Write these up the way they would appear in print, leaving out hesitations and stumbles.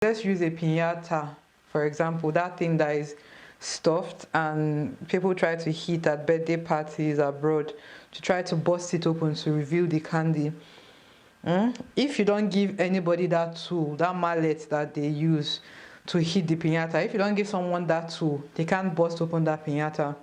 Let's use a piñata, for example, that thing that is stuffed and people try to hit at birthday parties abroad to try to bust it open to reveal the candy. If you don't give anybody that tool, that mallet that they use to hit the piñata, if you don't give someone that tool, they can't bust open that piñata.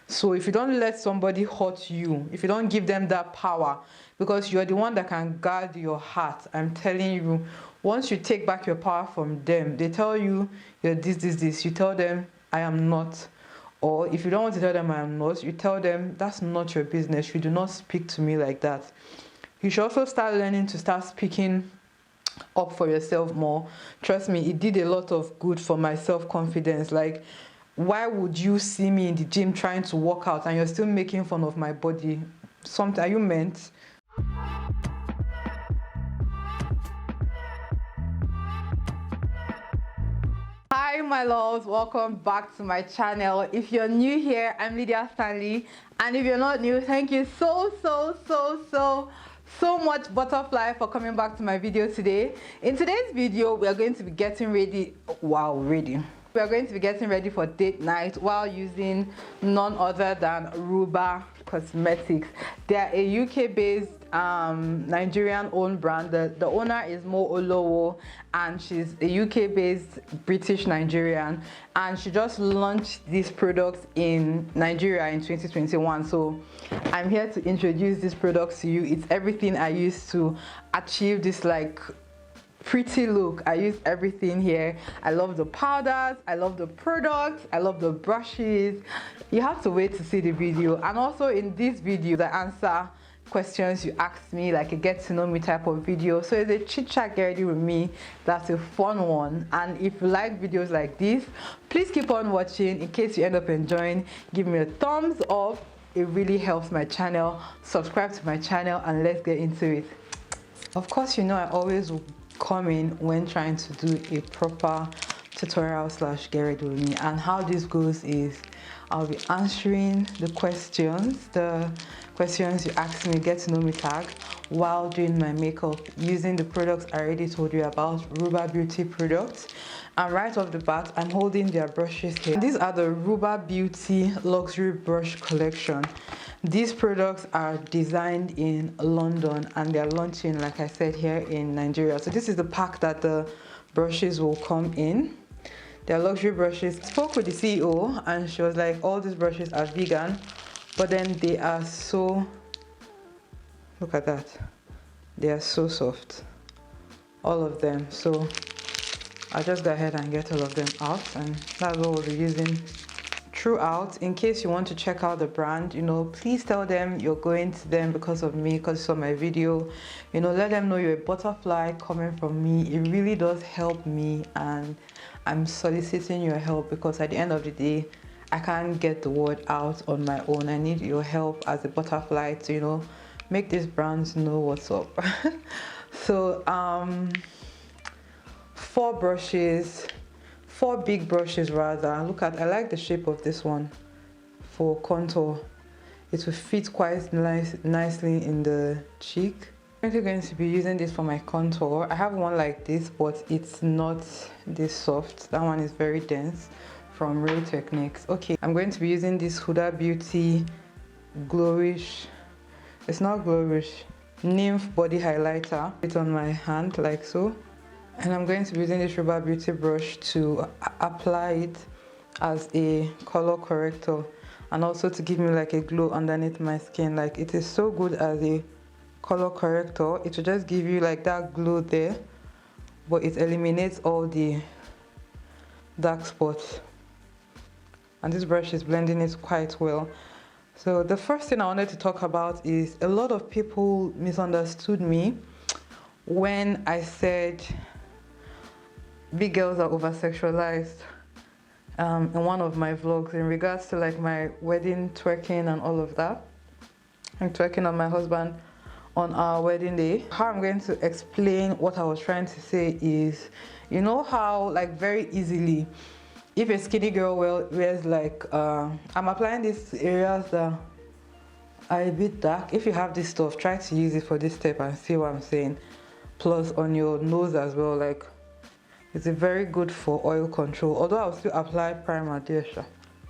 So if you don't let somebody hurt you, if you don't give them that power, because you're the one that can guard your heart, I'm telling you, once you take back your power from them, they tell you you're this, you tell them I am not. Or if you don't want to tell them I am not, you tell them that's not your business. You do not speak to me like that. You should also start learning to start speaking up for yourself more. Trust me, it did a lot of good for my self-confidence. Like, why would you see me in the gym trying to work out and you're still making fun of my body? Something, are you meant? Hi my loves, welcome back to my channel. If you're new here, I'm Lydia Stanley, and if you're not new, thank you so much Butterfly for coming back to my video today. In today's video, we are going to be getting ready. We are going to be getting ready for date night while using none other than Ruba Cosmetics. They are a UK-based Nigerian-owned brand. The owner is Mo Olowo, and she's a UK-based British Nigerian, and she just launched these products in Nigeria in 2021. So I'm here to introduce these products to you. It's everything I used to achieve this like pretty look. I use everything here. I love the powders, I love the products, I love the brushes. You have to wait to see the video. And also in this video, I answer questions you asked me, like a get to know me type of video. So it's a chit chat girly with me. That's a fun one. And if you like videos like this, please keep on watching. In case you end up enjoying, give me a thumbs up. It really helps my channel. Subscribe to my channel and let's get into it. Of course, you know I always come in when trying to do a proper tutorial / get ready with me, and how this goes is I'll be answering the questions you asked me, get to know me tag, while doing my makeup using the products I already told you about, Ruba Beauty products. And right off the bat, I'm holding their brushes here. These are the Ruba Beauty luxury brush collection. These products are designed in London and they're launching, like I said, here in Nigeria. So this is the pack that the brushes will come in. They're luxury brushes. I spoke with the CEO and she was like, all these brushes are vegan, but then they are so, look at that, they are so soft, all of them. So I'll just go ahead and get all of them out, and that's what we'll be using throughout. In case you want to check out the brand, you know, please tell them you're going to them because of me, because you saw my video. You know, let them know you're a butterfly coming from me. It really does help me, and I'm soliciting your help because at the end of the day, I can't get the word out on my own. I need your help as a butterfly to, you know, make these brands know what's up. So four big brushes rather. Look at, I like the shape of this one for contour. It will fit quite nicely in the cheek. I'm actually going to be using this for my contour. I have one like this, but it's not this soft. That one is very dense, from Real Techniques. Okay, I'm going to be using this Huda Beauty Glowish, it's not Glowish, Nymph Body Highlighter. It's on my hand like so. And I'm going to be using this Ruba Beauty brush to apply it as a color corrector and also to give me like a glow underneath my skin. Like, it is so good as a color corrector. It will just give you like that glow there, but it eliminates all the dark spots. And this brush is blending it quite well. So the first thing I wanted to talk about is a lot of people misunderstood me when I said big girls are over-sexualized in one of my vlogs in regards to like my wedding twerking and all of that. I'm twerking on my husband on our wedding day. How I'm going to explain what I was trying to say is, you know how like very easily, if a skinny girl wears like, I'm applying these areas that are a bit dark. If you have this stuff, try to use it for this step and see what I'm saying. Plus on your nose as well, like It's a very good for oil control, although I'll still apply primer there.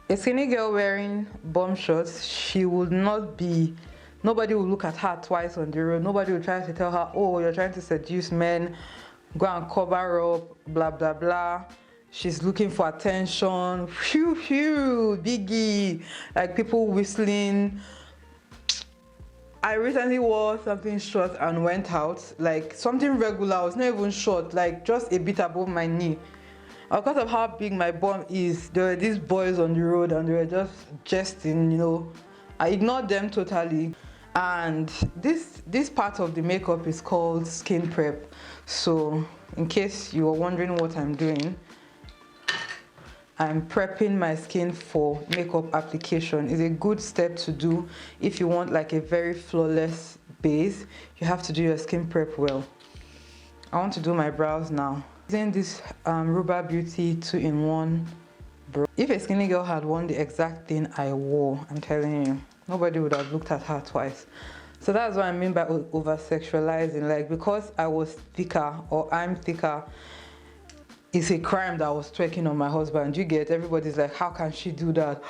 A skinny girl wearing bomb shorts, she would not be, nobody will look at her twice on the road. Nobody will try to tell her, oh, you're trying to seduce men, go and cover up, blah blah blah. She's looking for attention. Phew phew, biggie, like people whistling. I recently wore something short and went out, like something regular. I was not even short, like just a bit above my knee. Because of how big my bum is, there were these boys on the road and they were just jesting, you know. I ignored them totally. And this part of the makeup is called skin prep. So in case you are wondering what I'm doing, I'm prepping my skin for makeup application. It's a good step to do if you want like a very flawless base. You have to do your skin prep well. I want to do my brows now. Using this Ruba Beauty 2-in-1 brow. If a skinny girl had worn the exact thing I wore, I'm telling you, nobody would have looked at her twice. So that's what I mean by over-sexualizing. Like, because I was thicker or I'm thicker, it's a crime that I was twerking on my husband. You get, everybody's like, how can she do that?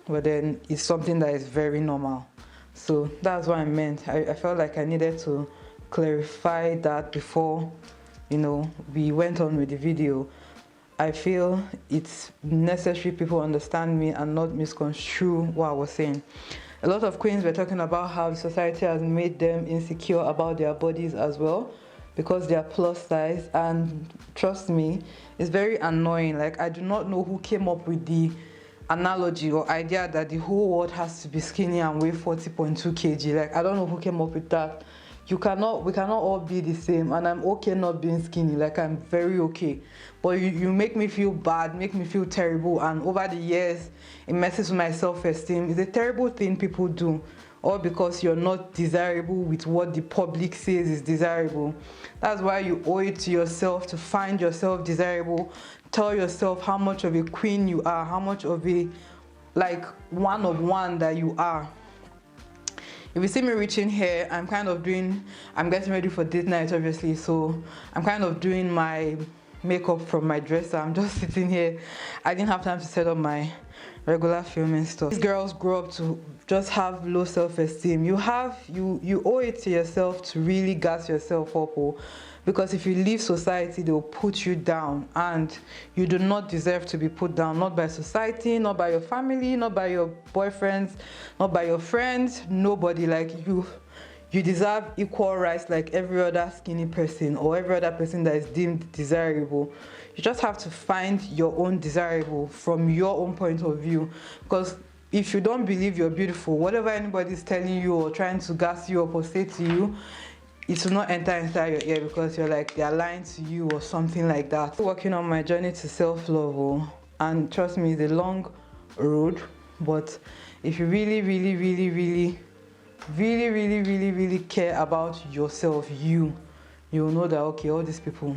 But then it's something that is very normal. So that's what I meant. I felt like I needed to clarify that before, you know, we went on with the video. I feel it's necessary people understand me and not misconstrue what I was saying. A lot of queens were talking about how society has made them insecure about their bodies as well because they are plus size, and trust me, it's very annoying. Like, I do not know who came up with the analogy or idea that the whole world has to be skinny and weigh 40.2 kg. Like, I don't know who came up with that. We cannot all be the same, and I'm okay not being skinny. Like, I'm very okay, but you make me feel bad, make me feel terrible, and over the years it messes with my self-esteem. It's a terrible thing people do, all because you're not desirable with what the public says is desirable. That's why you owe it to yourself to find yourself desirable. Tell yourself how much of a queen you are, how much of a like one of one that you are. If you see me reaching here, I'm getting ready for date night, obviously, so I'm kind of doing my makeup from my dresser. I'm just sitting here. I didn't have time to set up my regular filming stuff. These girls grow up to just have low self-esteem. You owe it to yourself to really gas yourself up, because if you leave society, they will put you down, and you do not deserve to be put down, not by society, not by your family, not by your boyfriends, not by your friends, nobody. Like, you deserve equal rights like every other skinny person or every other person that is deemed desirable. You just have to find your own desirable from your own point of view, because if you don't believe you're beautiful, whatever anybody is telling you or trying to gas you up or say to you, it will not enter inside your ear, because you're like, they're lying to you or something like that. Working on my journey to self-love, and trust me, it's a long road, but if you really care about yourself, you'll know that, okay, all these people,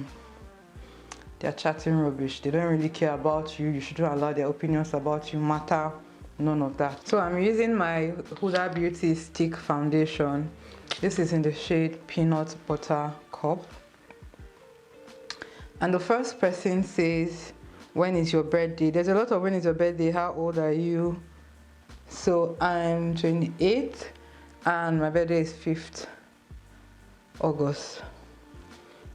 they're chatting rubbish. They don't really care about you. You shouldn't allow their opinions about you matter. None of that. So I'm using my Huda Beauty stick foundation. This is in the shade Peanut Butter Cup. And the first person says, when is your birthday? There's a lot of when is your birthday, how old are you? So I'm 28 and my birthday is 5th August.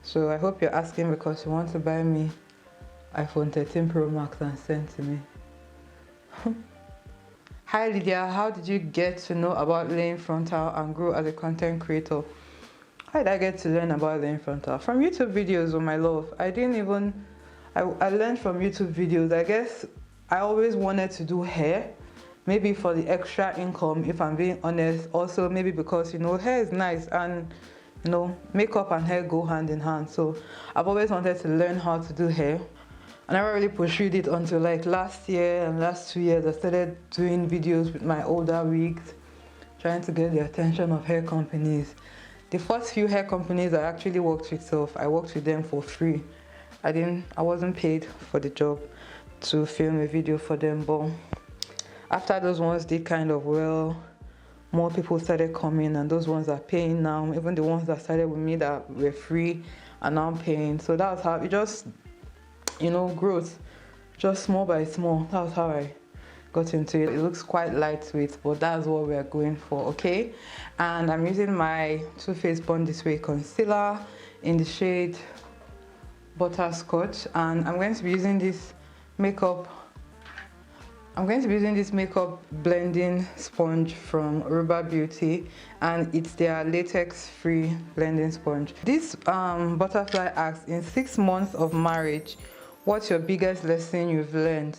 So I hope you're asking because you want to buy me iPhone 13 Pro Max and send to me. Hi Lydia, how did you get to know about laying frontal and grow as a content creator? How did I get to learn about laying frontal? From YouTube videos, oh my love. I learned from YouTube videos. I guess I always wanted to do hair, maybe for the extra income, if I'm being honest. Also maybe because, you know, hair is nice, and you know, makeup and hair go hand in hand. So I've always wanted to learn how to do hair. I never really pursued it until like last year and last 2 years. I started doing videos with my older wigs, trying to get the attention of hair companies. The first few hair companies I actually worked with, I worked with them for free. I wasn't paid for the job to film a video for them, but after those ones did kind of well, more people started coming, and those ones are paying now. Even the ones that started with me that were free and now paint. So that was how it just, you know, growth, just small by small. That was how I got into it. It looks quite lightweight, but that's what we're going for, okay? And I'm using my Too Faced Born This Way concealer in the shade Butterscotch, and I'm going to be using this makeup blending sponge from Ruba Beauty, and it's their latex free blending sponge. This butterfly asks, in 6 months of marriage, what's your biggest lesson you've learned?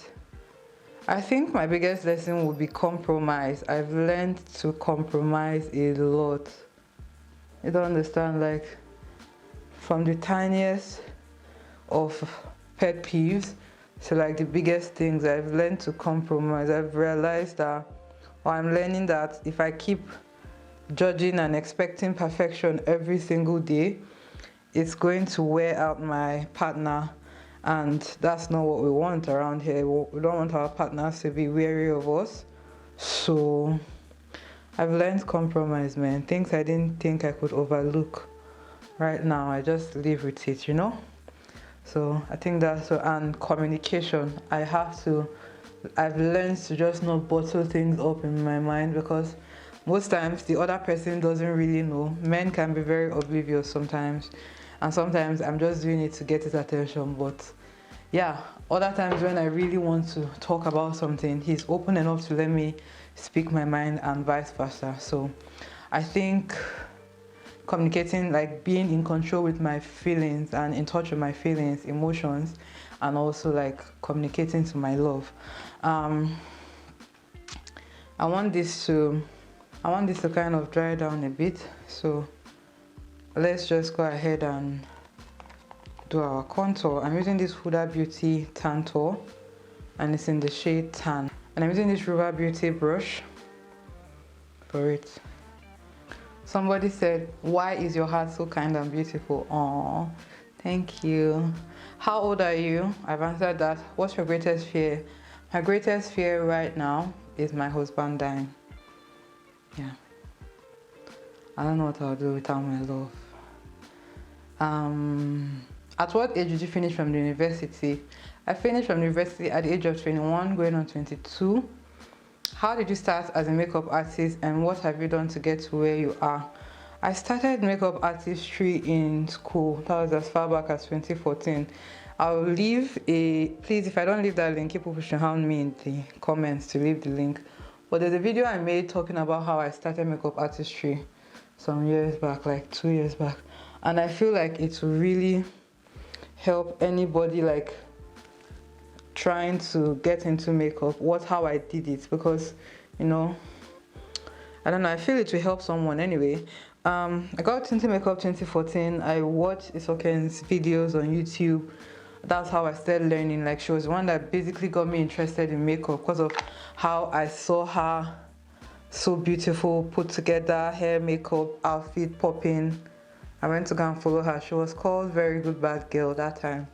I think my biggest lesson would be compromise. I've learned to compromise a lot. You don't understand, like from the tiniest of pet peeves to like the biggest things, I've learned to compromise. I've realized that, or I'm learning that, if I keep judging and expecting perfection every single day, it's going to wear out my partner, and that's not what we want around here. We don't want our partners to be weary of us. So I've learned compromise, man. Things I didn't think I could overlook, right now I just live with it, you know. So I think that's so. And communication, I've learned to just not bottle things up in my mind, because most times the other person doesn't really know. Men can be very oblivious sometimes, and sometimes I'm just doing it to get his attention. But yeah, other times when I really want to talk about something, he's open enough to let me speak my mind, and vice versa. So I think communicating, like being in control with my feelings and in touch with my feelings, emotions, and also like communicating to my love. I want this to kind of dry down a bit, so let's just go ahead and do our contour. I'm using this Huda Beauty Tantour, and it's in the shade Tan, and I'm using this Ruba Beauty brush for it. Somebody said, why is your heart so kind and beautiful? Oh, thank you. How old are you? I've answered that. What's your greatest fear? My greatest fear right now is my husband dying. Yeah. I don't know what I'll do without my love. At what age did you finish from the university? I finished from university at the age of 21, going on 22. How did you start as a makeup artist, and what have you done to get to where you are? I started makeup artistry in school. That was as far back as 2014. I'll leave please, if I don't leave that link, people should hound me in the comments to leave the link. But there's a video I made talking about how I started makeup artistry some years back, like 2 years back. And I feel like it will really help anybody like trying to get into makeup, how I did it, because, you know, I don't know, I feel it will help someone anyway. I got into makeup 2014. I watched Isoken's videos on YouTube. That's how I started learning. Like, she was the one that basically got me interested in makeup because of how I saw her so beautiful, put together, hair, makeup, outfit, popping. I went to go and follow her. She was called Very Good Bad Girl that time.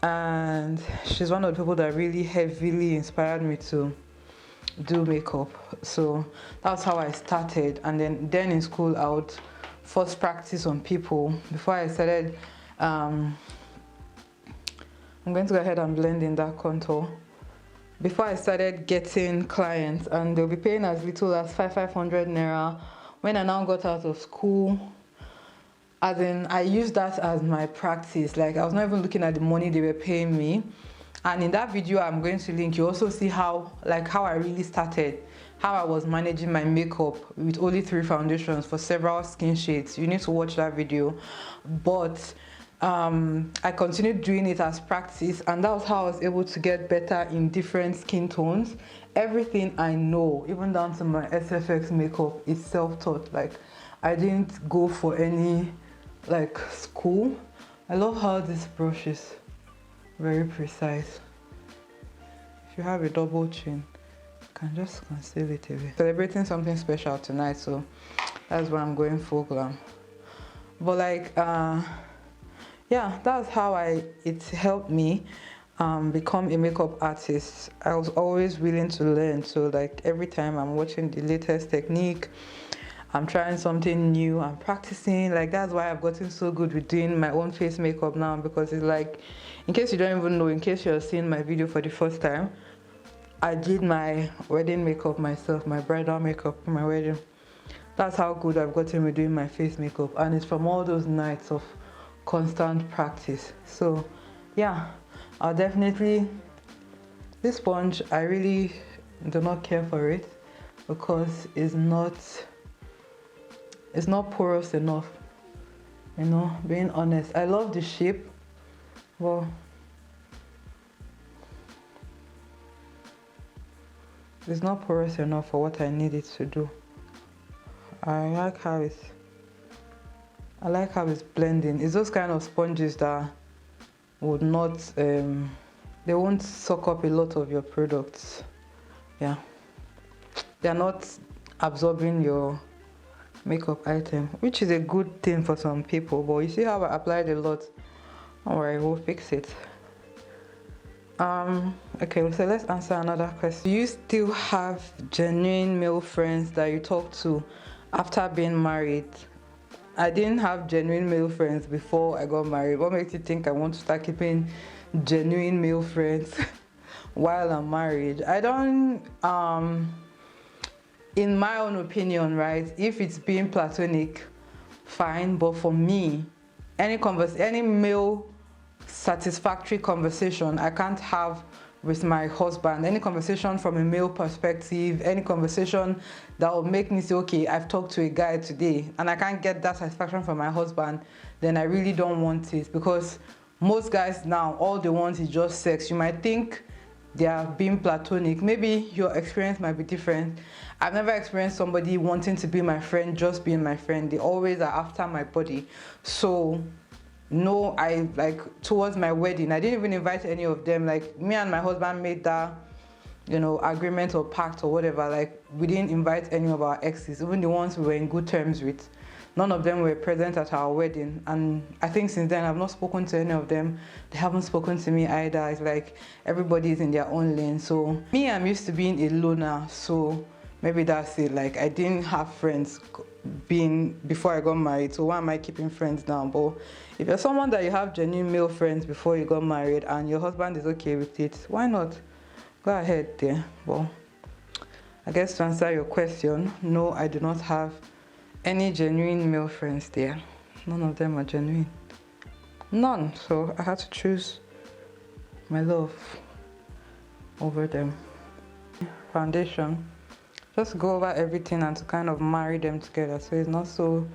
And she's one of the people that really heavily inspired me to do makeup. So that's how I started. And then in school I would first practice on people before I started. I'm going to go ahead and blend in that contour. Before I started getting clients, and they'll be paying as little as 500 naira. When I now got out of school, as in, I used that as my practice. Like, I was not even looking at the money they were paying me. And in that video I'm going to link, you also see how I really started, how I was managing my makeup with only 3 foundations for several skin shades. You need to watch that video. But I continued doing it as practice, and that was how I was able to get better in different skin tones. Everything I know, even down to my SFX makeup, is self-taught. Like, I didn't go for any like school. I love how this brush is very precise. If you have a double chin, you can just conceal it away. Celebrating something special tonight, so that's why I'm going full glam. But like yeah, that's how it helped me become a makeup artist. I was always willing to learn, so like every time I'm watching the latest technique, I'm trying something new, I'm practicing. Like, that's why I've gotten so good with doing my own face makeup now, because it's like, in case you don't even know, in case you're seeing my video for the first time, I did my wedding makeup myself, my bridal makeup for my wedding. That's how good I've gotten with doing my face makeup, and it's from all those nights of constant practice. So yeah, I'll definitely, this sponge, I really do not care for it because it's not porous enough, you know, being honest. I love the shape, well, it's not porous enough for what I need it to do. I like how it's blending. It's those kind of sponges that would not they won't suck up a lot of your products. Yeah, they're not absorbing your makeup item, which is a good thing for some people, but you see how I applied a lot. Don't worry, we'll fix it. Okay, so let's answer another question. Do you still have genuine male friends that you talk to after being married? I didn't have genuine male friends before I got married. What makes you think I want to start keeping genuine male friends while I'm married? I don't, in my own opinion, right, if it's being platonic, fine, but for me, any male satisfactory conversation I can't have with my husband, any conversation from a male perspective, any conversation that will make me say, okay, I've talked to a guy today and I can't get that satisfaction from my husband, then I really don't want it. Because most guys now, all they want is just sex. You might think they are being platonic. Maybe your experience might be different. I've never experienced somebody wanting to be my friend just being my friend. They always are after my body. So no, I, like, towards my wedding, I didn't even invite any of them. Like, me and my husband made that, you know, agreement or pact or whatever. Like, we didn't invite any of our exes, even the ones we were in good terms with. None of them were present at our wedding, and I think since then I've not spoken to any of them. They haven't spoken to me either. It's like everybody is in their own lane. So me, I'm used to being a loner, so maybe that's it. Like, I didn't have friends before I got married, so why am I keeping friends now? But if you're someone that you have genuine male friends before you got married and your husband is okay with it, why not? Go ahead there. Well, I guess to answer your question, no, I do not have any genuine male friends there. None of them are genuine. None. So I had to choose my love over them. Foundation. Just go over everything and to kind of marry them together so it's not so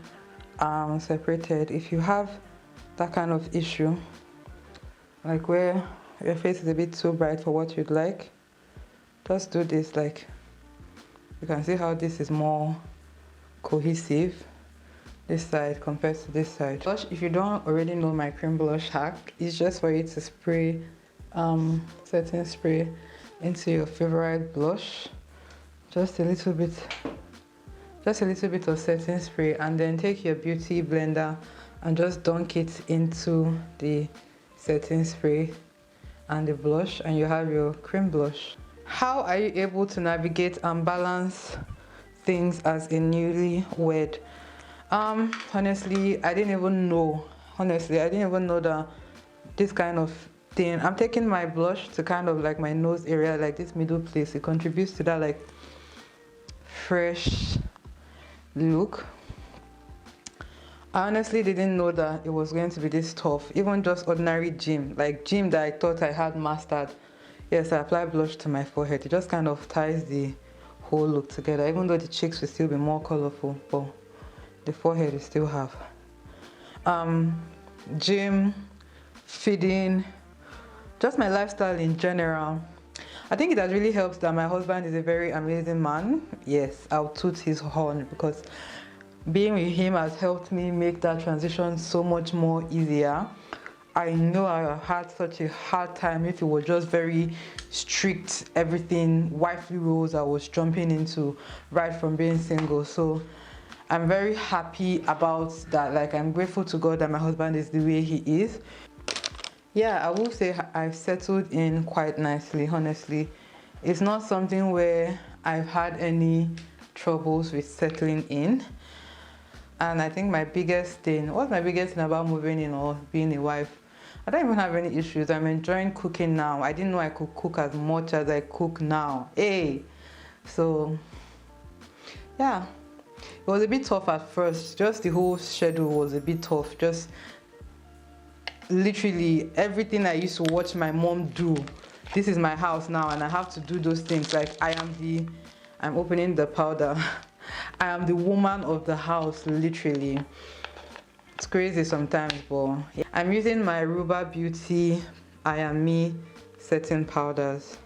separated. If you have that kind of issue, like where your face is a bit too bright for what you'd like, just do this. Like, you can see how this is more cohesive, this side compared to this side. Blush, if you don't already know my cream blush hack, it's just for you to spray setting spray into your favorite blush, just a little bit of setting spray, and then take your beauty blender and just dunk it into the setting spray and the blush, and you have your cream blush. How are you able to navigate and balance things as a newlywed? Honestly, I didn't even know that this kind of thing. I'm taking my blush to kind of like my nose area, like this middle place. It contributes to that like fresh look. I honestly didn't know that it was going to be this tough. Even just ordinary gym that I thought I had mastered. Yes, I apply blush to my forehead. It just kind of ties the whole look together, even though the cheeks will still be more colorful, but the forehead is still have. Gym, feeding, just my lifestyle in general. I think it has really helped that my husband is a very amazing man. Yes, I'll toot his horn, because being with him has helped me make that transition so much more easier. I know I had such a hard time if it was just very strict, everything, wifely roles I was jumping into right from being single. So I'm very happy about that. Like, I'm grateful to God that my husband is the way he is. Yeah, I will say I've settled in quite nicely, honestly. It's not something where I've had any troubles with settling in. And I think my biggest thing, what's my biggest thing about moving in or being a wife? I don't even have any issues. I'm enjoying cooking now. I didn't know I could cook as much as I cook now. Hey! So, yeah. It was a bit tough at first. Just the whole schedule was a bit tough. Just literally everything I used to watch my mom do. This is my house now and I have to do those things. Like I'm opening the powder. I am the woman of the house, literally. It's crazy sometimes, but yeah. I'm using my Ruba Beauty I Am Me setting powders.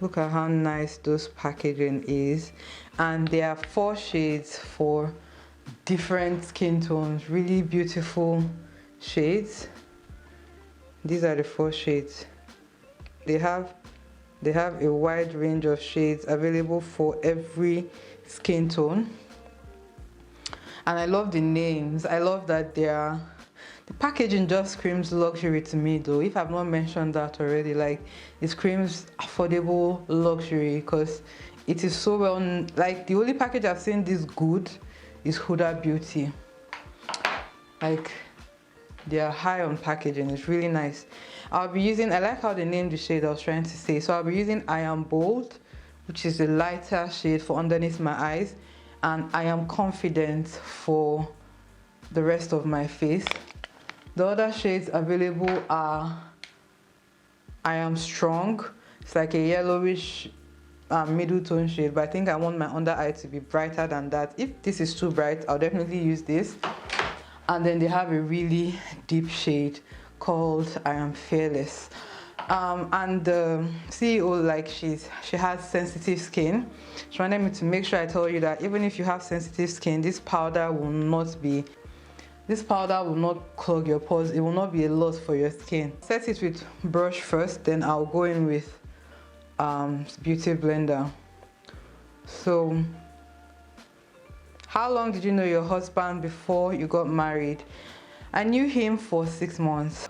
Look at how nice those packaging is. And there are 4 shades for different skin tones. Really beautiful shades. These are the 4 shades. They have a wide range of shades available for every skin tone. And I love the names. I love that the packaging just screams luxury to me though. If I've not mentioned that already, like it screams affordable luxury because it is so well, like the only package I've seen this good is Huda Beauty. Like they are high on packaging. It's really nice. I'll be using, I like how they named the shade I was trying to say. So I'll be using I Am Bold, which is the lighter shade for underneath my eyes, and I Am Confident for the rest of my face. The other shades available are I Am Strong. It's like a yellowish middle tone shade, but I think I want my under eye to be brighter than that. If this is too bright, I'll definitely use this. And then they have a really deep shade called I Am Fearless. And the CEO, like she has sensitive skin. She wanted me to make sure I tell you that even if you have sensitive skin, this powder will not clog your pores. It will not be a loss for your skin. Set it with brush first, then I'll go in with beauty blender. So, how long did you know your husband before you got married? I knew him for 6 months.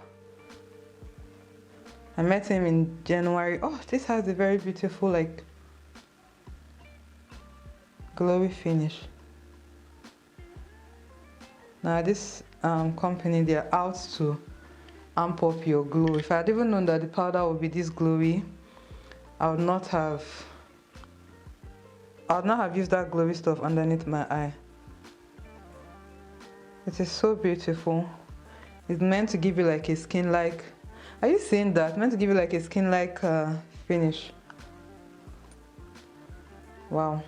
I met him in January. Oh, this has a very beautiful, like, glowy finish. Now this company, they're out to amp up your glow. If I had even known that the powder would be this glowy, I would not have used that glowy stuff underneath my eye. It is so beautiful. It's meant to give you like a skin-like, are you seeing that? It's meant to give you like a skin-like finish. Wow.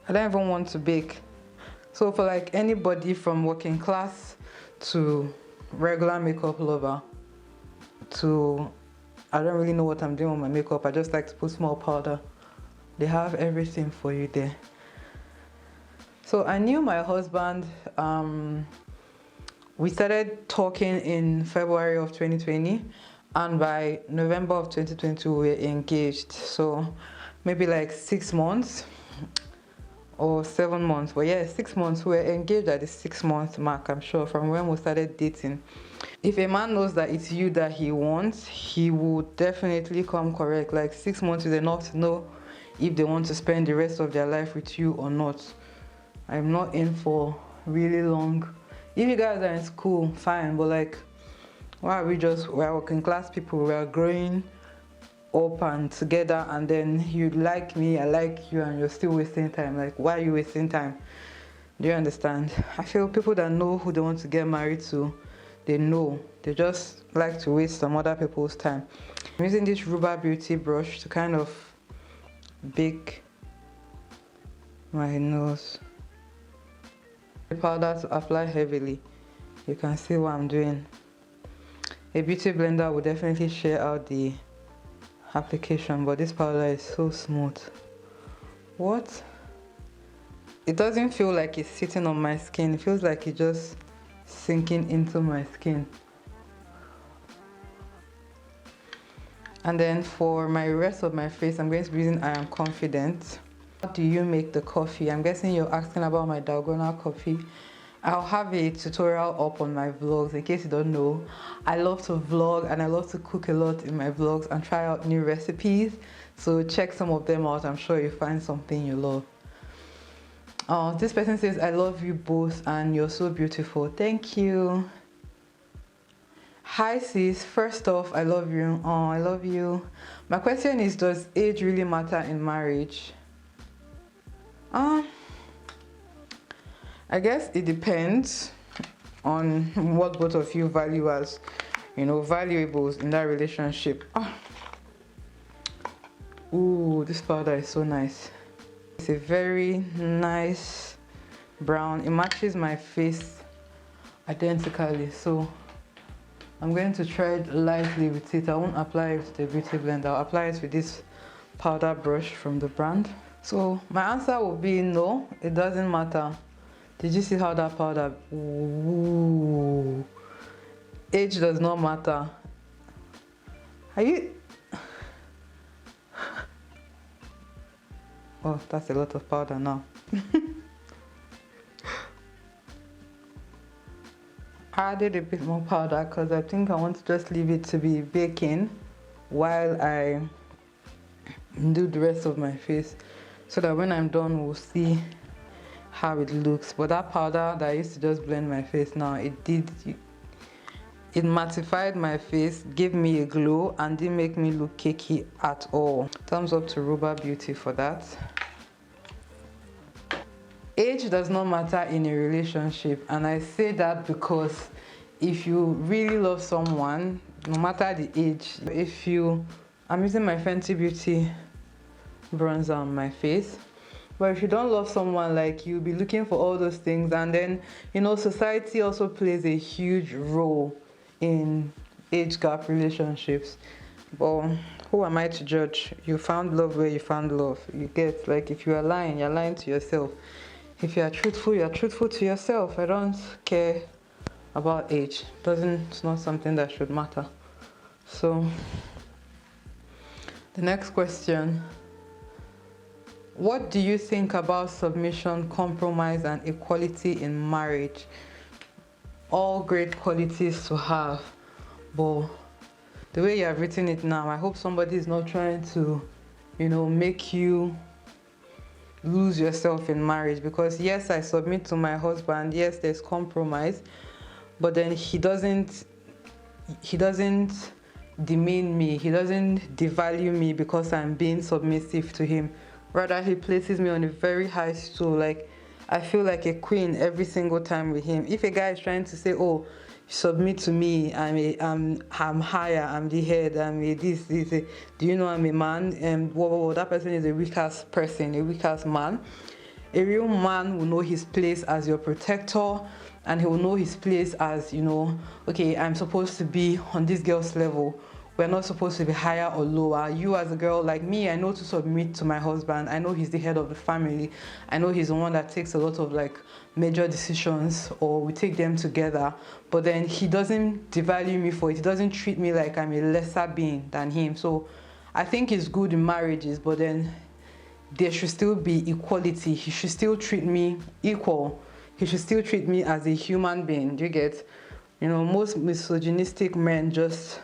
I don't even want to bake. So for like anybody from working class to regular makeup lover to I don't really know what I'm doing with my makeup, I just like to put small powder. They have everything for you there. So I knew my husband, we started talking in February of 2020, and by November of 2020 we were engaged. So maybe like 6 months or 7 months, but yeah, 6 months. We were engaged at the 6-month mark, I'm sure, from when we started dating. If a man knows that it's you that he wants, he will definitely come correct. Like 6 months is enough to know if they want to spend the rest of their life with you or not. I'm not in for really long. If you guys are in school, fine, but like, why are we're working class people, we're growing up and together, and then you like me, I like you, and you're still wasting time. Like, why are you wasting time? Do you understand? I feel people that know who they want to get married to, they know. They just like to waste some other people's time. I'm using this Ruba Beauty brush to kind of bake my nose. The powder to apply heavily. You can see what I'm doing. A beauty blender will definitely share out the application, but this powder is so smooth. What? It doesn't feel like it's sitting on my skin. It feels like it's just sinking into my skin. And then for my rest of my face, I'm going to be using I Am Confident. How do you make the coffee? I'm guessing you're asking about my dalgona coffee. I'll have a tutorial up on my vlogs in case you don't know. I love to vlog and I love to cook a lot in my vlogs and try out new recipes. So check some of them out. I'm sure you'll find something you love. Oh, this person says, I love you both and you're so beautiful. Thank you. Hi sis, first off, I love you. Oh, I love you. My question is, does age really matter in marriage? I guess it depends on what both of you value as, valuables in that relationship. Ooh, this powder is so nice. It's a very nice brown. It matches my face identically, so I'm going to tread lightly with it. I won't apply it with the beauty blender. I'll apply it with this powder brush from the brand. So my answer will be no, it doesn't matter. Did you see how that powder? Ooh. Age does not matter. Are you? Oh, that's a lot of powder now. I added a bit more powder because I think I want to just leave it to be baking while I do the rest of my face, so that when I'm done we'll see how it looks. But that powder that I used to just blend my face, now it mattified my face, gave me a glow, and didn't make me look cakey at all. Thumbs up to Ruba Beauty for that. Age does not matter in a relationship, and I say that because if you really love someone, no matter the age, I'm using my Fenty Beauty bronzer on my face, but if you don't love someone, like, you'll be looking for all those things, and then society also plays a huge role in age gap relationships. But who am I to judge? You found love where you found love. You get, like, if you are lying, you're lying to yourself. If you are truthful, you're truthful to yourself. I don't care about age. It's not something that should matter. So the next question: what do you think about submission, compromise, and equality in marriage? All great qualities to have, but the way you have written it now, I hope somebody is not trying to, make you lose yourself in marriage. Because yes, I submit to my husband, yes, there's compromise, but then he doesn't demean me, he doesn't devalue me because I'm being submissive to him. Rather, he places me on a very high stool. Like, I feel like a queen every single time with him. If a guy is trying to say, oh, submit to me, I'm higher, I'm the head, I'm a this, do you know I'm a man? And that person is a weak ass person, a weak ass man. A real man will know his place as your protector, and he will know his place as, okay, I'm supposed to be on this girl's level. We're not supposed to be higher or lower. You as a girl, like me, I know to submit to my husband. I know he's the head of the family. I know he's the one that takes a lot of major decisions, or we take them together. But then he doesn't devalue me for it. He doesn't treat me like I'm a lesser being than him. So I think it's good in marriages, but then there should still be equality. He should still treat me equal. He should still treat me as a human being. Do you get? Most misogynistic men just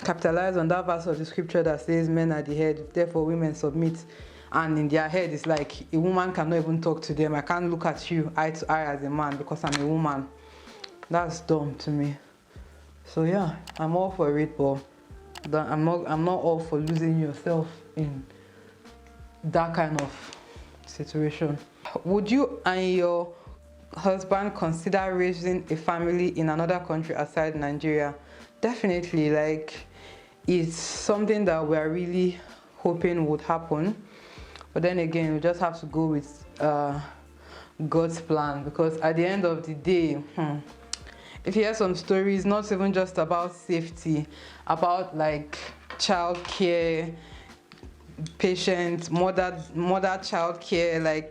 capitalize on that verse of the scripture that says men are the head, therefore women submit, and in their head it's like a woman cannot even talk to them. I can't look at you eye to eye as a man because I'm a woman. That's dumb to me. So yeah, I'm all for it, but I'm not all for losing yourself in that kind of situation. Would you and your husband consider raising a family in another country aside Nigeria? Definitely. It's something that we're really hoping would happen, but then again, we just have to go with God's plan, because at the end of the day, if you hear some stories, not even just about safety, about child care, patient, mother child care,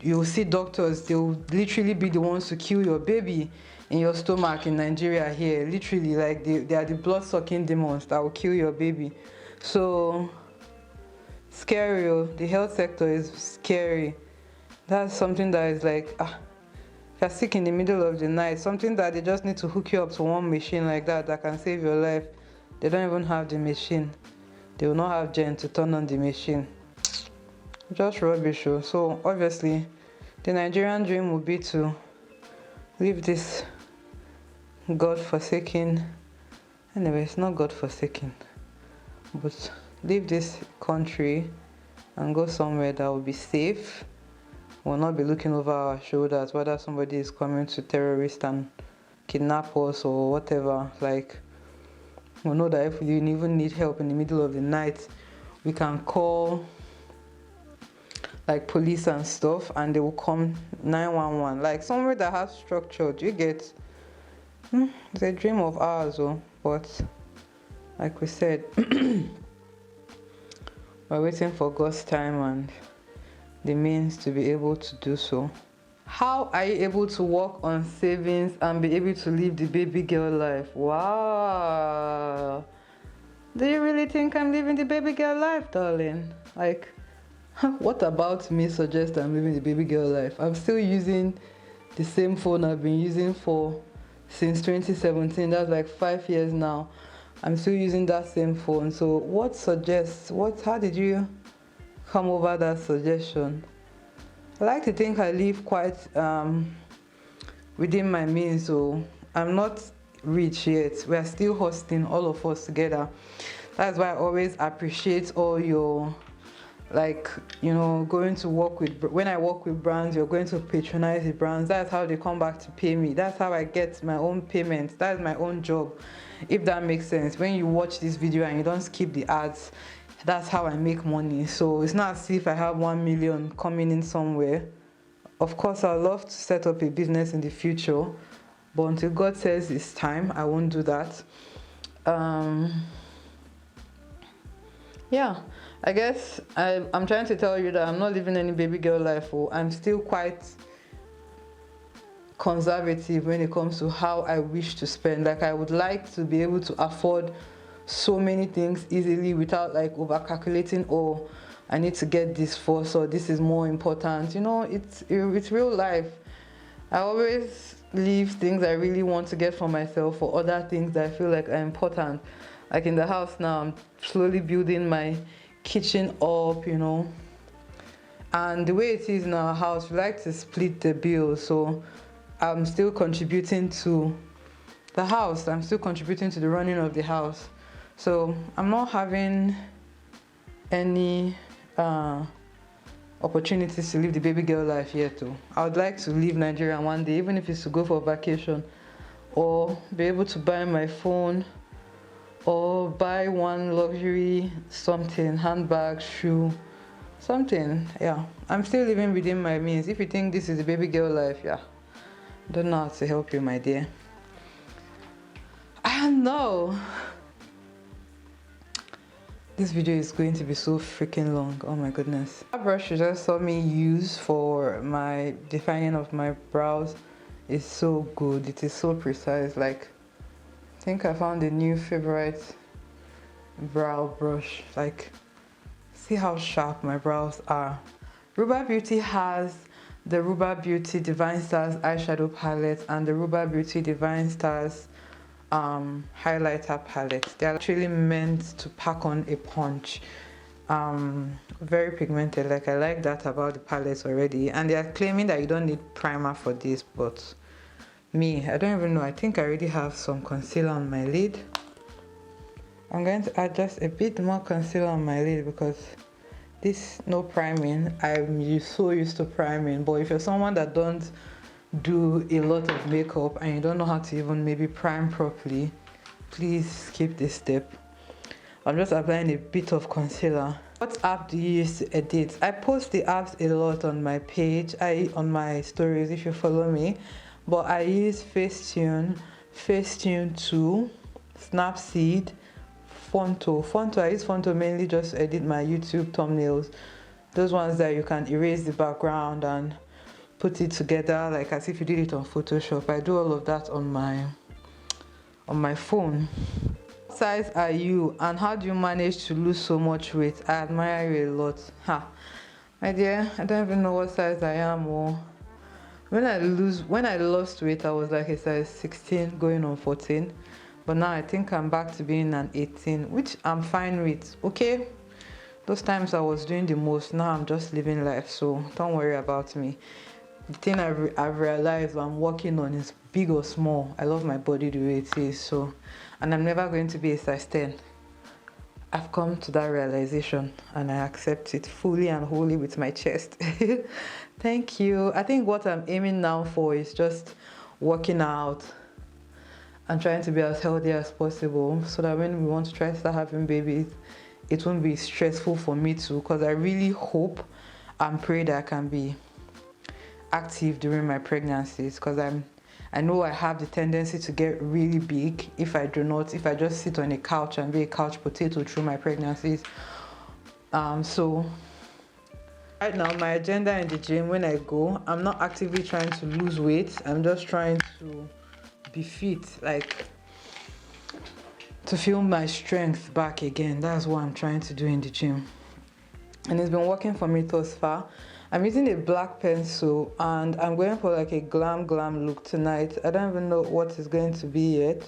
you'll see doctors, they'll literally be the ones to kill your baby in your stomach in Nigeria here. Literally, they are the blood-sucking demons that will kill your baby. So scary. The health sector is scary. That's something that is if you're sick in the middle of the night, something that they just need to hook you up to one machine like that can save your life. They don't even have the machine. They will not have gen to turn on the machine. just rubbish. So obviously the Nigerian dream would be to leave this god-forsaken, anyway, it's not god-forsaken, but leave this country and go somewhere that will be safe. We'll not be looking over our shoulders whether somebody is coming to terrorist and kidnap us or whatever. Like, we'll know that if we even need help in the middle of the night, we can call like police and stuff and they will come. 911, like somewhere that has structure. Do you get? It's a dream of ours, but like we said, we're waiting for God's time and the means to be able to do so. How are you able to work on savings and be able to live the baby girl life? Wow. Do you really think I'm living the baby girl life, darling? Like, what about me suggests I'm living the baby girl life? I'm still using the same phone I've been using since 2017. That's like 5 years now. I'm still using that same phone. So what suggests, how did you come over that suggestion? I like to think I live quite within my means, so I'm not rich yet. We are still hustling, all of us together. That's why I always appreciate all your, like, you know, going to work with, when I work with brands, you're going to patronize the brands. That's how they come back to pay me. That's how I get my own payments. That's my own job, if that makes sense. When you watch this video and you don't skip the ads, that's how I make money. So it's not as if I have 1 million coming in somewhere. Of course, I'd love to set up a business in the future, but until God says it's time, I won't do that. Yeah, I guess I'm trying to tell you that I'm not living any baby girl life. I'm still quite conservative when it comes to how I wish to spend. Like, I would like to be able to afford so many things easily without like over calculating, or I need to get this first, or this is more important. You know, it's real life. I always leave things I really want to get for myself for other things that I feel like are important. Like in the house now, I'm slowly building my kitchen up, you know, and the way it is in our house, we like to split the bill. So I'm still contributing to the house, I'm still contributing to the running of the house. So I'm not having any opportunities to live the baby girl life yet too. I would like to leave Nigeria one day, even if it's to go for vacation, or be able to buy my phone, or buy one luxury something, handbag, shoe, something. Yeah, I'm still living within my means. If you think this is the baby girl life, yeah, I don't know how to help you, my dear. I don't know. This video is going to be so freaking long. Oh my goodness. That brush you just saw me use for my defining of my brows is so good. It is so precise. Like, I think I found a new favorite brow brush. Like, see how sharp my brows are. Ruba Beauty has the Ruba Beauty Divine Stars eyeshadow palette and the Ruba Beauty Divine Stars highlighter palette. They're actually meant to pack on a punch. Very pigmented. Like, I like that about the palettes already, and they are claiming that you don't need primer for this, but me, I don't even know. I think I already have some concealer on my lid. I'm going to add just a bit more concealer on my lid because this no priming. I'm so used to priming, but if you're someone that don't do a lot of makeup and you don't know how to even maybe prime properly, please skip this step. I'm just applying a bit of concealer. What app do you use to edit? I post the apps a lot on my page, on my stories if you follow me, but I use Facetune 2, Snapseed, Fonto. I use Fonto mainly just to edit my YouTube thumbnails, those ones that you can erase the background and put it together like as if you did it on Photoshop. I do all of that on my phone. What size are you and how do you manage to lose so much weight? I admire you a lot. My dear, I don't even know what size I am. Or when I lost weight, I was like a size 16 going on 14, but now I think I'm back to being an 18, which I'm fine with. Okay, Those times I was doing the most, now I'm just living life, so don't worry about me. The thing I've realized I'm working on is big or small. I love my body the way it is, so, and I'm never going to be a size 10. I've come to that realization and I accept it fully and wholly with my chest. Thank you. I think what I'm aiming now for is just working out and trying to be as healthy as possible so that when we want to try to start having babies, it won't be stressful for me too, because I really hope and pray that I can be active during my pregnancies, because I know I have the tendency to get really big if I just sit on a couch and be a couch potato through my pregnancies. So right now my agenda in the gym, when I go, I'm not actively trying to lose weight. I'm just trying to be fit, like to feel my strength back again. That's what I'm trying to do in the gym, and it's been working for me thus far. I'm using a black pencil and I'm going for like a glam look tonight. I don't even know what it's going to be yet,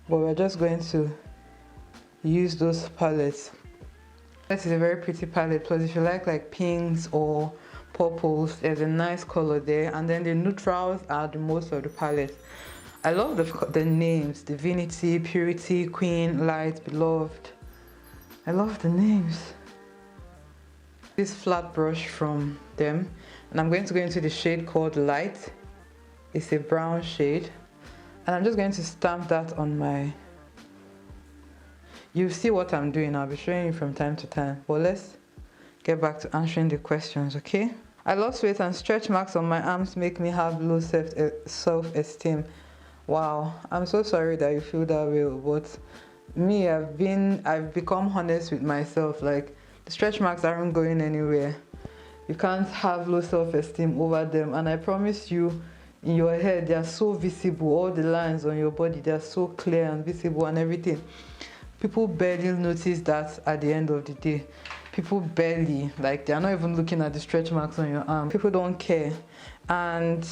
but we're just going to use those palettes. This is a very pretty palette, plus if you like pinks or purples, there's a nice color there, and then the neutrals are the most of the palette. I love the names: Divinity, Purity, Queen, Light, Beloved. I love the names. This flat brush from them, and I'm going to go into the shade called Light. It's a brown shade, and I'm just going to stamp that on my... You'll see what I'm doing. I'll be showing you from time to time, but let's get back to answering the questions, okay? I lost weight and stretch marks on my arms make me have low self-esteem. Wow, I'm so sorry that you feel that way, but me, I've become honest with myself. Like, the stretch marks aren't going anywhere. You can't have low self-esteem over them, and I promise you, in your head, they are so visible. All the lines on your body, they are so clear and visible and everything. People barely notice that at the end of the day. People barely, like, they're not even looking at the stretch marks on your arm. People don't care, and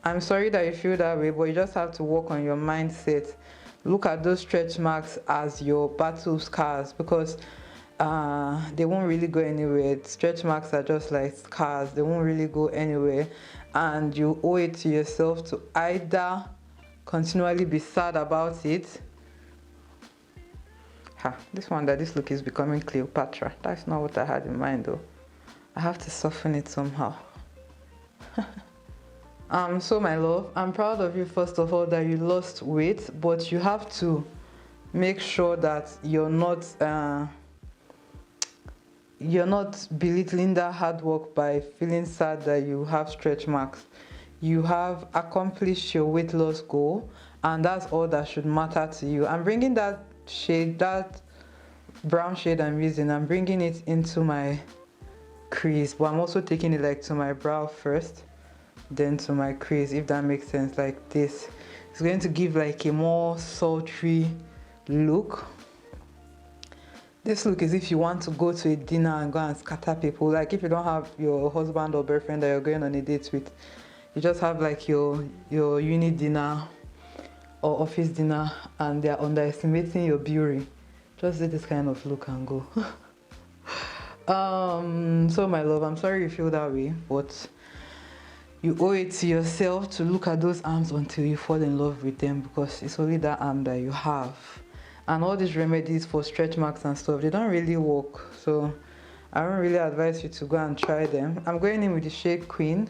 I'm sorry that you feel that way, but you just have to work on your mindset. Look at those stretch marks as your battle scars, because they won't really go anywhere. Stretch marks are just like scars. They won't really go anywhere, and you owe it to yourself to either continually be sad about it. This look is becoming Cleopatra. That's not what I had in mind though. I have to soften it somehow. So my love, I'm proud of you first of all that you lost weight, but you have to make sure that you're not belittling that hard work by feeling sad that you have stretch marks. You have accomplished your weight loss goal, and that's all that should matter to you. I'm bringing that shade, that brown shade I'm using, I'm bringing it into my crease, but I'm also taking it like to my brow first, then to my crease, if that makes sense. Like this, it's going to give like a more sultry look. This look is if you want to go to a dinner and go and scatter people. Like if you don't have your husband or boyfriend that you're going on a date with, you just have like your uni dinner or office dinner, and they're underestimating your beauty. Just do this kind of look and go. So my love, I'm sorry you feel that way, but you owe it to yourself to look at those arms until you fall in love with them, because it's only that arm that you have. And all these remedies for stretch marks and stuff, they don't really work, so I don't really advise you to go and try them. I'm going in with the shade Queen,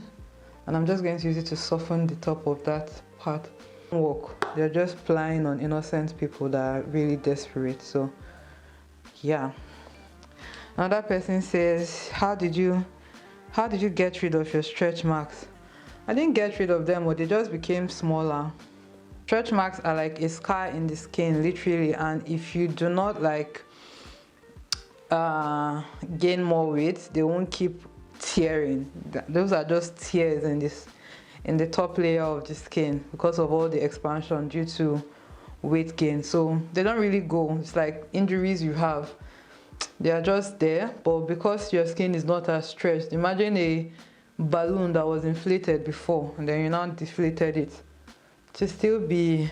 and I'm just going to use it to soften the top of that part. Work. They're just plying on innocent people that are really desperate. So yeah. Another person says, how did you get rid of your stretch marks? I didn't get rid of them, but they just became smaller. Stretch marks are like a scar in the skin, literally, and if you do not like gain more weight, they won't keep tearing. Those are just tears in the top layer of the skin because of all the expansion due to weight gain. So they don't really go. It's like injuries you have. They are just there, but because your skin is not as stretched, imagine a balloon that was inflated before and then you now deflated it. To still be,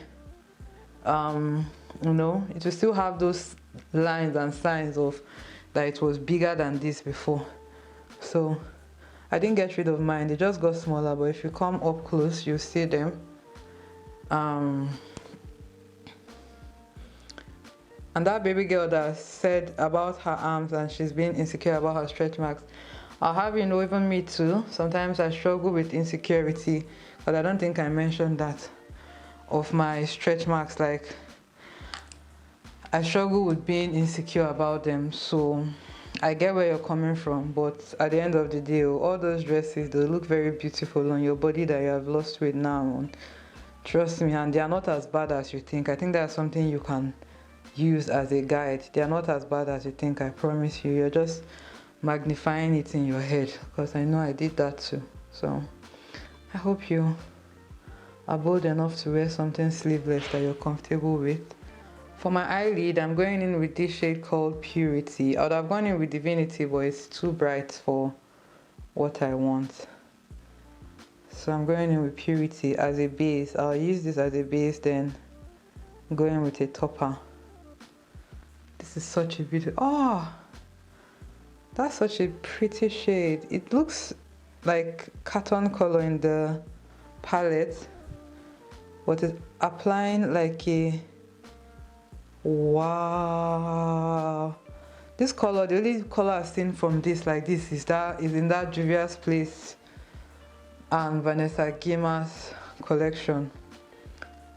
it will still have those lines and signs of that it was bigger than this before. So I didn't get rid of mine, they just got smaller, but if you come up close you'll see them. And that baby girl that said about her arms and she's being insecure about her stretch marks, I'll have you know, even me too, sometimes I struggle with insecurity, but I don't think I mentioned that, of my stretch marks. Like, I struggle with being insecure about them. So I get where you're coming from, but at the end of the day, all those dresses, they look very beautiful on your body that you have lost weight now. Trust me, and they are not as bad as you think. I think that's something you can use as a guide. They are not as bad as you think, I promise you. You're just magnifying it in your head, because I know I did that too. So I hope you are bold enough to wear something sleeveless that you're comfortable with. For my eyelid, I'm going in with this shade called Purity. I would have gone in with Divinity, but it's too bright for what I want. So I'm going in with Purity as a base. I'll use this as a base, then go in with a topper. This is such a beautiful, oh, that's such a pretty shade. It looks like carton color in the palette, but it's applying like a, wow. This color, the only color I've seen from this like this is in that Juvia's Place and Vanessa Guillemard's collection.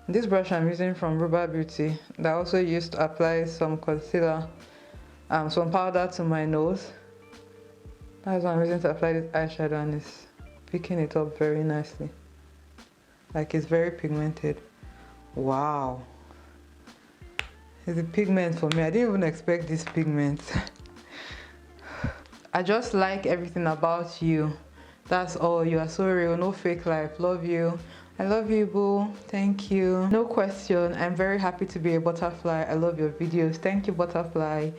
This brush I'm using from Ruba Beauty, that I also used to apply some concealer and some powder to my nose. That's what I'm using to apply this eyeshadow, and it's picking it up very nicely. Like, it's very pigmented. Wow. It's a pigment for me. I didn't even expect this pigment. I just like everything about you. That's all. You are so real. No fake life. Love you. I love you, boo. Thank you. No question. I'm very happy to be a butterfly. I love your videos. Thank you, butterfly.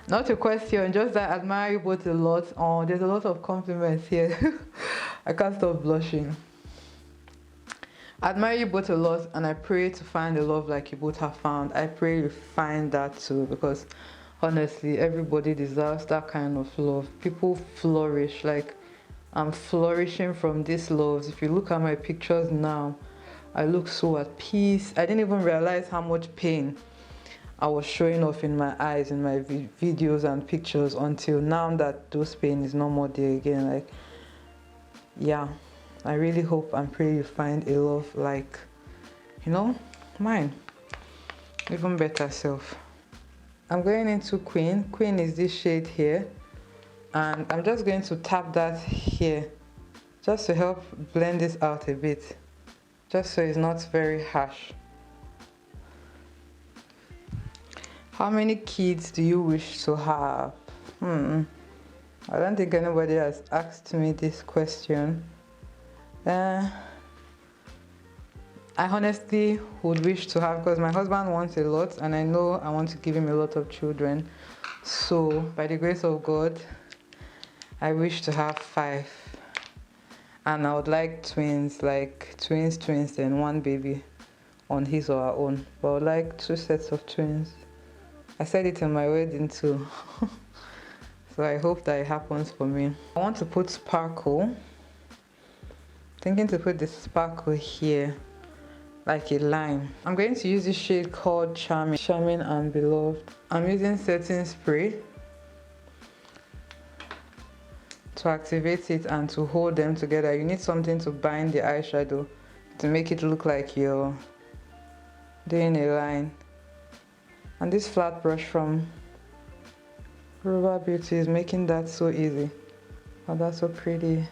Not a question, just that I admire you both a lot. Oh, there's a lot of compliments here. I can't stop blushing. I admire you both a lot, and I pray to find a love like you both have found. I pray you find that too, because honestly, everybody deserves that kind of love. People flourish. Like, I'm flourishing from these loves. If you look at my pictures now, I look so at peace. I didn't even realize how much pain I was showing off in my eyes in my videos and pictures until now that those pain is no more there again. Like, yeah, I really hope and pray you find a love like, you know, mine. Even better self. I'm going into Queen. Queen is this shade here, and I'm just going to tap that here just to help blend this out a bit, just so it's not very harsh. How many kids do you wish to have? I don't think anybody has asked me this question. I honestly would wish to have, because my husband wants a lot, and I know I want to give him a lot of children. So by the grace of God, I wish to have 5. And I would like twins, like twins, then one baby on his or her own. But I would like 2 sets of twins. I said it in my wedding too. So I hope that it happens for me. I want to put sparkle. Thinking to put the sparkle here, like a lime. I'm going to use this shade called Charming and Beloved. I'm using setting spray to activate it and to hold them together. You need something to bind the eyeshadow to make it look like you're doing a line. And this flat brush from Ruba Beauty is making that so easy. Oh, that's so pretty.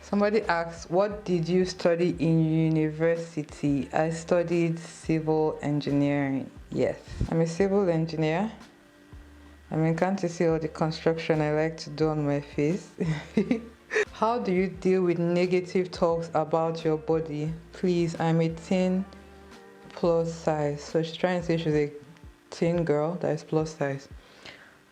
Somebody asked, what did you study in university? I studied civil engineering. Yes, I'm a civil engineer. I mean, can't you see all the construction I like to do on my face? How do you deal with negative talks about your body? Please, I'm a teen plus size. So she's trying to say she's a teen girl that is plus size.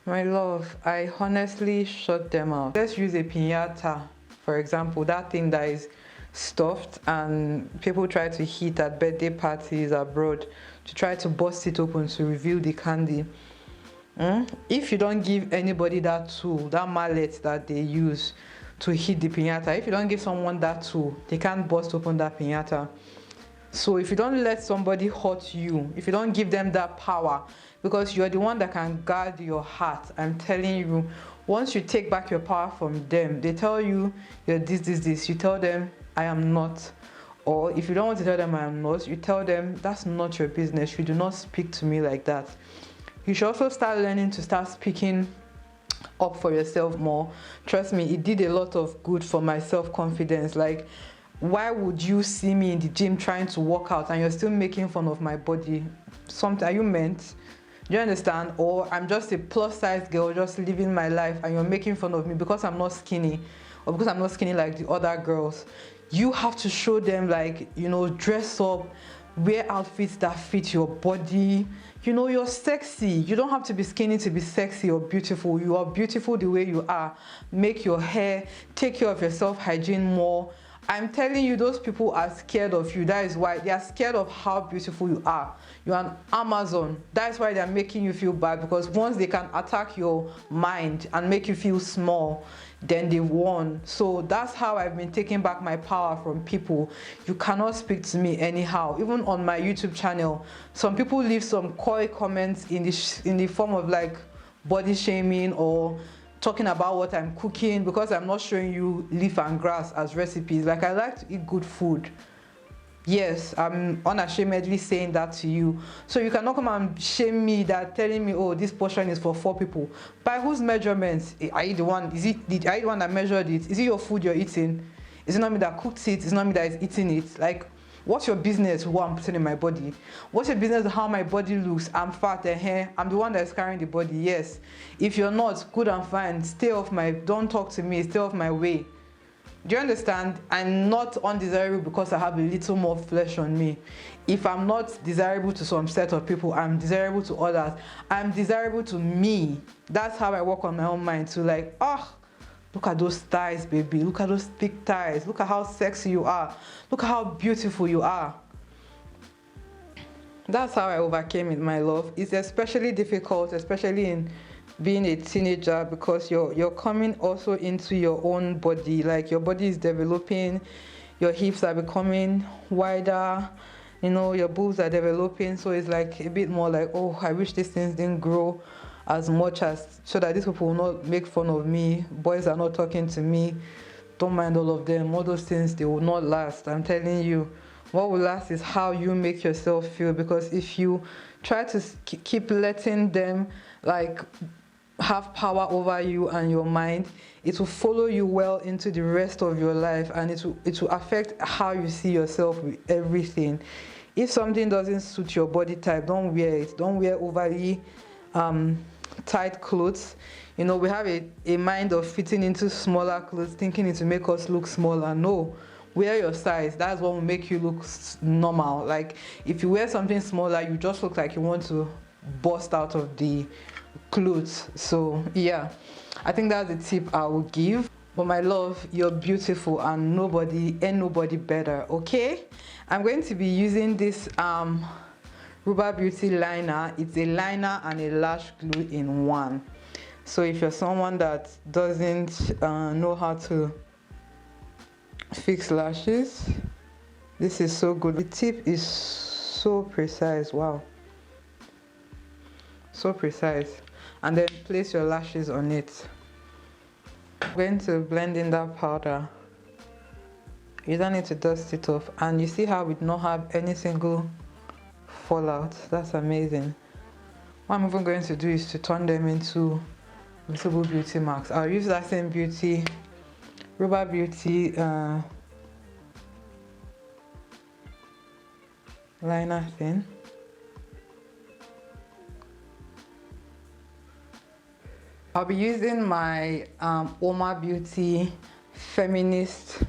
My love, I honestly shut them out. Let's use a piñata, for example, that thing that is stuffed, and people try to hit at birthday parties abroad to try to bust it open to reveal the candy. If you don't give anybody that tool, that mallet that they use to hit the piñata, if you don't give someone that tool, they can't bust open that piñata. So if you don't let somebody hurt you, if you don't give them that power, because you're the one that can guard your heart, I'm telling you, once you take back your power from them, they tell you you're this, you tell them I am not. Or if you don't want to tell them I am not, you tell them that's not your business. You do not speak to me like that. You should also start learning to start speaking up for yourself more. Trust me, it did a lot of good for my self-confidence. Like, why would you see me in the gym trying to work out and you're still making fun of my body? Are you meant? Do you understand? Or I'm just a plus size girl just living my life and you're making fun of me because I'm not skinny, or because I'm not skinny like the other girls. You have to show them, like, you know, dress up, wear outfits that fit your body. You know, you're sexy. You don't have to be skinny to be sexy or beautiful. You are beautiful the way you are. Make your hair, take care of your self-hygiene more. I'm telling you, those people are scared of you. That is why they are scared of how beautiful you are. You're an Amazon. That's why they're making you feel bad, because once they can attack your mind and make you feel small, then they've won. So that's how I've been taking back my power from people. You cannot speak to me anyhow. Even on my YouTube channel, some people leave some coy comments in the form of like body shaming or talking about what I'm cooking because I'm not showing you leaf and grass as recipes. Like, I like to eat good food. Yes, I'm unashamedly saying that to you. So you cannot come and shame me, that telling me, oh, this portion is for 4 people. By whose measurements? Are you the one? Are you the one that measured it? Is it your food you're eating? Is it not me that cooked it? It's not me that is eating it. Like, what's your business what I'm putting in my body? What's your business how my body looks? I'm fat and hair. I'm the one that's carrying the body. Yes. If you're not, good and fine. Stay off don't talk to me. Stay off my way. Do you understand? I'm not undesirable because I have a little more flesh on me. If I'm not desirable to some set of people, I'm desirable to others. I'm desirable to me. That's how I work on my own mind. So like, look at those thighs, baby. Look at those thick thighs. Look at how sexy you are. Look at how beautiful you are. That's how I overcame it, my love. It's especially difficult, especially in being a teenager, because you're coming also into your own body. Like, your body is developing, your hips are becoming wider, you know, your boobs are developing. So it's like a bit more like, oh, I wish these things didn't grow as much, as so that these people will not make fun of me. Boys are not talking to me. Don't mind all of them. All those things, they will not last. I'm telling you, what will last is how you make yourself feel. Because if you try to keep letting them like have power over you and your mind, it will follow you well into the rest of your life, and it will affect how you see yourself with everything. If something doesn't suit your body type, don't wear it. Don't wear overly tight clothes. You know, we have a mind of fitting into smaller clothes, thinking it will make us look smaller. No, wear your size. That's what will make you look normal. Like, if you wear something smaller, you just look like you want to burst out of the clothes. So yeah, I think that's the tip I will give. But my love, you're beautiful, and nobody better. Okay, I'm going to be using this Ruba Beauty liner. It's a liner and a lash glue in one. So if you're someone that doesn't know how to fix lashes, this is so good. The tip is so precise. Wow, so precise. And then place your lashes on it. I'm going to blend in that powder. You don't need to dust it off. And you see how we do not have any single fallout. That's amazing. What I'm even going to do is to turn them into visible beauty marks. I'll use that same beauty, Ruba Beauty liner thing. I'll be using my Ruba Beauty Feminist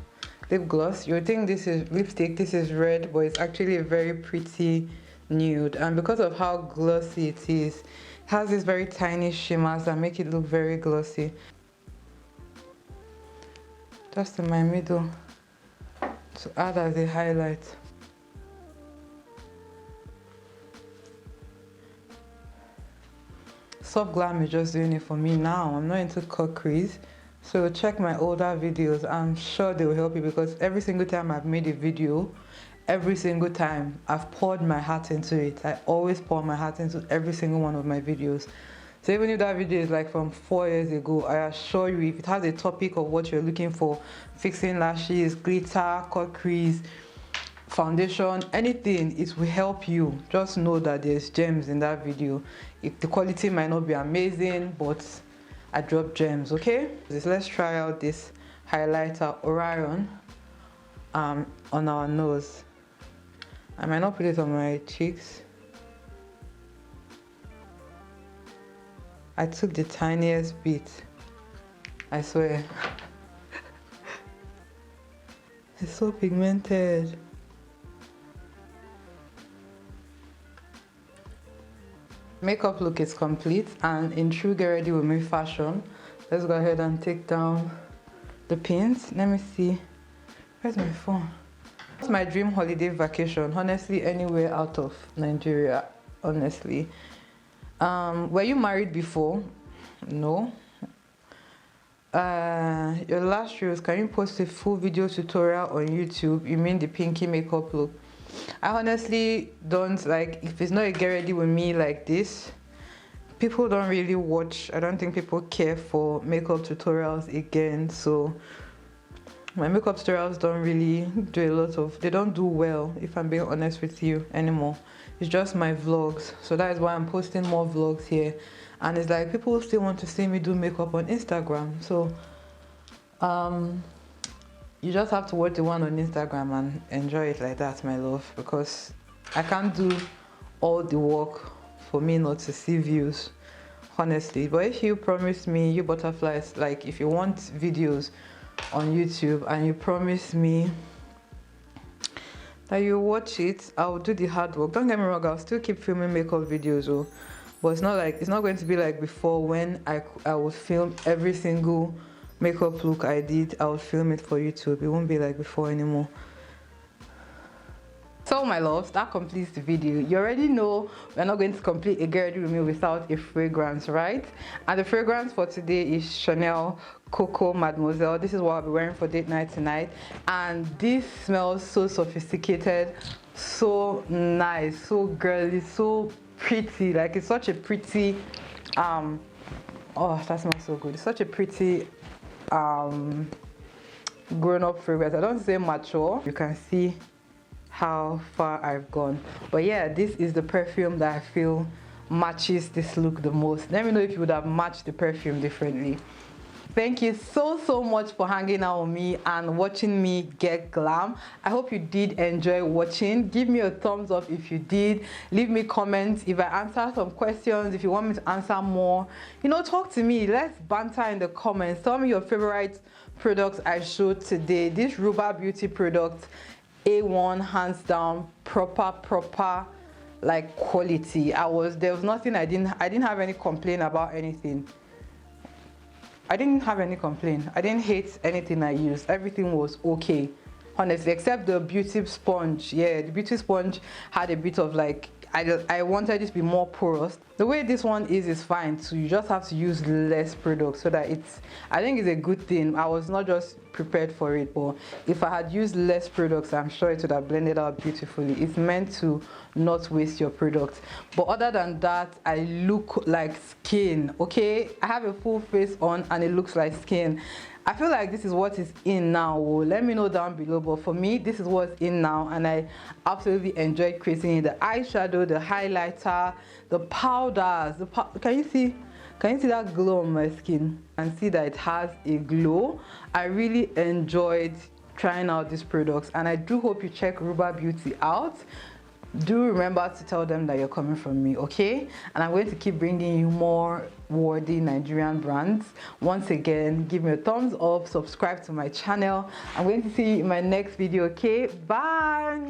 lip gloss. You would think this is lipstick, this is red, but it's actually a very pretty nude. And because of how glossy it is, it has these very tiny shimmers that make it look very glossy. Just in my middle to add as a highlight. Soft Glam is just doing it for me now. I'm not into cut crease, so check my older videos. I'm sure they will help you, because every single time I've made a video, every single time I've poured my heart into it. I always pour my heart into every single one of my videos. So even if that video is like from 4 years ago, I assure you, if it has a topic of what you're looking for, fixing lashes, glitter, cut crease, foundation, anything, it will help you. Just know that there's gems in that video. If the quality might not be amazing, but I dropped gems. Okay, let's try out this highlighter Orion on our nose. I might not put it on my cheeks. I took the tiniest bit, I swear. It's so pigmented. Makeup look is complete, and in true GRWM fashion, let's go ahead and take down the pins. Let me see. Where's my phone? It's my dream holiday vacation. Honestly, anywhere out of Nigeria. Honestly. Were you married before? No. Your last rose, can you post a full video tutorial on YouTube? You mean the pinky makeup look? I honestly don't like, if it's not a get ready with me like this, people don't really watch. I don't think people care for makeup tutorials again, so my makeup tutorials don't really do a lot of, they don't do well, if I'm being honest with you, anymore. It's just my vlogs, so that is why I'm posting more vlogs here. And it's like people still want to see me do makeup on Instagram, so you just have to watch the one on Instagram and enjoy it like that, my love, because I can't do all the work for me not to see views, honestly. But if you promise me, you butterflies, like if you want videos on YouTube and you promise me that you watch it, I'll do the hard work. Don't get me wrong, I'll still keep filming makeup videos, oh, but it's not going to be like before, when I would film every single makeup look I did. I would film it for YouTube. It won't be like before anymore. So my loves, that completes the video. You already know we're not going to complete a GRWM without a fragrance, right? And the fragrance for today is Chanel Coco Mademoiselle. This is what I'll be wearing for date night tonight, and this smells so sophisticated, so nice, so girly, so pretty. Like, it's such a pretty oh, that smells so good. It's such a pretty grown-up fragrance. I don't say mature. You can see how far I've gone. But yeah, this is the perfume that I feel matches this look the most. Let me know if you would have matched the perfume differently. Thank you so much for hanging out with me and watching me get glam. I hope you did enjoy watching. Give me a thumbs up if you did. Leave me comments if I answer some questions, if you want me to answer more. You know, talk to me. Let's banter in the comments. Tell me your favorite products I showed today. This Ruba Beauty product, A1, hands down, proper like quality. There was nothing I didn't have any complaint about anything. I didn't have any complaint. I didn't hate anything I used. Everything was okay, honestly, except the beauty sponge. Yeah, the beauty sponge had a bit of like, I wanted it to be more porous. The way this one is fine, so you just have to use less product, so that I think it's a good thing. I was not just prepared for it, but if I had used less products, I'm sure it would have blended out beautifully. It's meant to not waste your product. But other than that, I look like skin, okay? I have a full face on and it looks like skin. I feel like this is what is in now. Let me know down below, but for me, this is what's in now, and I absolutely enjoyed creating the eyeshadow, the highlighter, the powders. Can you see that glow on my skin? And see that it has a glow. I really enjoyed trying out these products, and I do hope you check Ruba Beauty out. Do remember to tell them that you're coming from me, okay? And I'm going to keep bringing you more worthy Nigerian brands. Once again, give me a thumbs up, subscribe to my channel. I'm going to see you in my next video, okay? Bye.